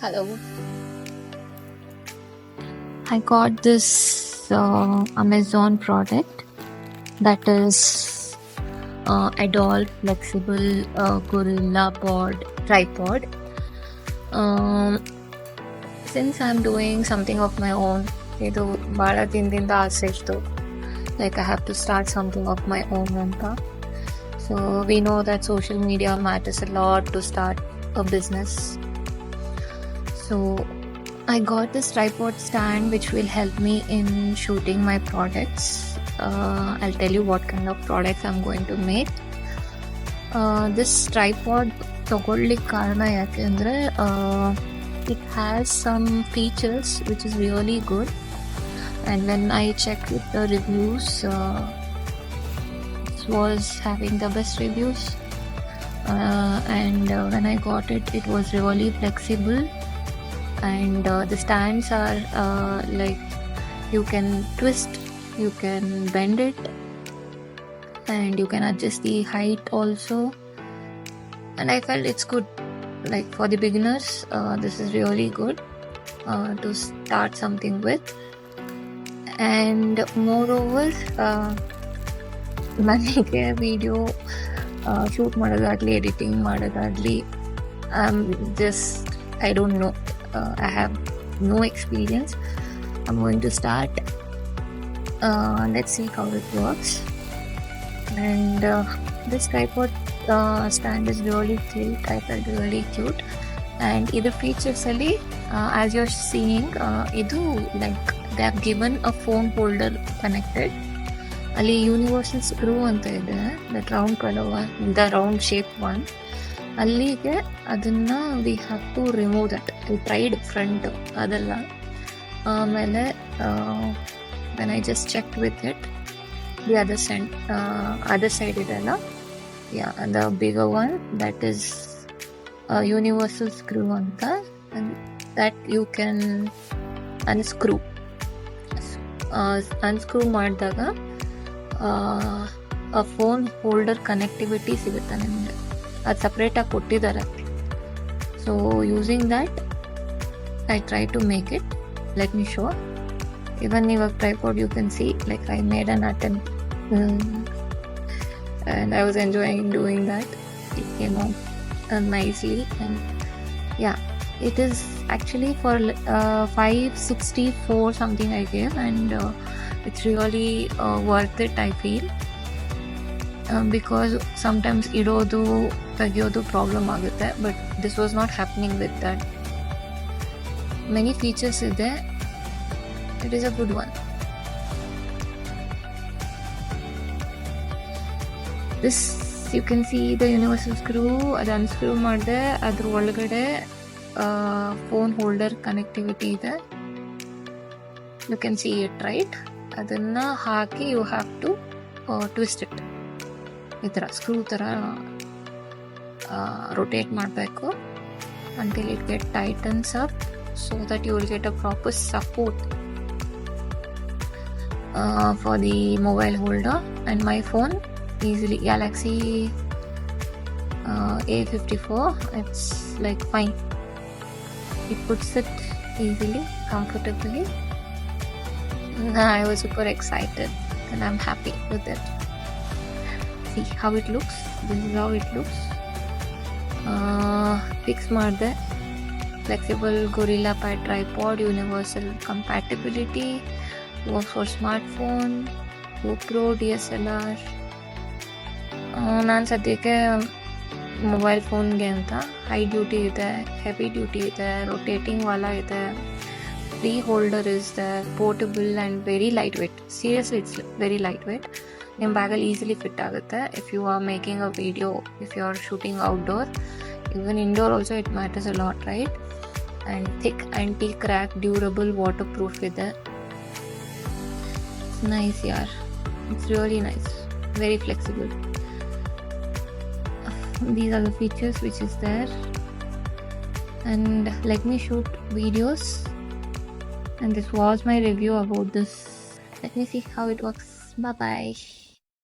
Hello. I got this Amazon product that is Adol Flexible Gorilla Pod Tripod. Since I'm doing something of my own, ಇದು ಭಾಳ ದಿನದಿಂದ ಆಸೆ ಇತ್ತು. Like I have to start something of my own ಅಂತ. So we know that social media matters a lot to start a business. So I got this tripod stand which will help me in shooting my products. I'll tell you what kind of products I'm going to make. This tripod ತಗೊಳ್ಳಿಕ್ಕೆ ಕಾರಣ ಯಾಕೆಂದರೆ it has some features which is really good, and when I checked with the reviews, it was having the best reviews, and when I got it, it was really flexible, and the stands are like you can twist, you can bend it, and you can adjust the height also, and I felt it's good. Like for the beginners, this is really good to start something with. And moreover, ನನಗೆ video shoot ಮಾಡೋದಾಗಲಿ editing ಮಾಡೋದಾಗಲಿ I don't know. I have no experience. I'm going to start. Let's see how it works. And this tripod stand is really cute. I felt really cute. And either features ali, as you're seeing, idu like they have given a phone holder connected. Ali universal screw anta ide, that round color one, the round shape one. ಅಲ್ಲಿಗೆ ಅದನ್ನು we have to remove that. I tried front ಅದೆಲ್ಲ. ಆಮೇಲೆ when I just checked with it, the other side ಇದೆಲ್ಲ, yeah, and the bigger one, that is a universal screw ಅಂತ, and that you can unscrew ಮಾಡಿದಾಗ a phone holder connectivity ಸಿಗುತ್ತೆ ನಿಮಗೆ. ಅದು ಸಪ್ರೇಟಾಗಿ ಕೊಟ್ಟಿದ್ದಾರೆ. So using that I try to make it. Let me show. Even ಇವಾಗ tripod you can see like I made an attempt and I was enjoying doing that. It came out nicely, and yeah, it is actually for 564 something I gave, and it's really worth it, I feel. Because sometimes idodu tegiyodu problem ಆಗುತ್ತೆ, but this was not happening with that. Many features ಇದೆ. It is a good one. This you can see the universal screw. ಅದು unscrew ಮಾಡಿದೆ, ಅದ್ರ ಒಳಗಡೆ phone holder connectivity ಇದೆ. You can see it, right? ಅದನ್ನು ಹಾಕಿ you have to twist it. ಈ ಥರ screw ಥರ ರೊಟೇಟ್ ಮಾಡಬೇಕು until it get tightens up, so that you will get a proper support for the mobile holder. And my phone easily, Galaxy A54, it's like fine. It puts it easily, comfortably. I was super excited and I'm happy with it. See how it looks. This is how it looks. Fix ಮಾಡಿದೆ. Flexible Gorilla Pod Tripod, universal compatibility, works for smartphone, GoPro, DSLR. ನಾನು ಸದ್ಯಕ್ಕೆ mobile ಫೋನ್ಗೆ ಅಂತ high duty ಇದೆ, heavy duty ಇದೆ, rotating ವಾಲ ಇದೆ, free holder is the, portable and very light weight. Seriously it's very light weight. ನಿಮ್ಮ ಬ್ಯಾಗಲ್ಲಿ ಈಸಿಲಿ ಫಿಟ್ ಆಗುತ್ತೆ. If you are making a video, if you are shooting outdoor, even indoor also it matters a lot, right? And thick anti crack durable water proof ಇದೆ. Nice ಯಾರ್, it's really nice, very flexible. These are the features which is there, and let me shoot videos, and this was my review about this. Let me see how it works. Bye bye.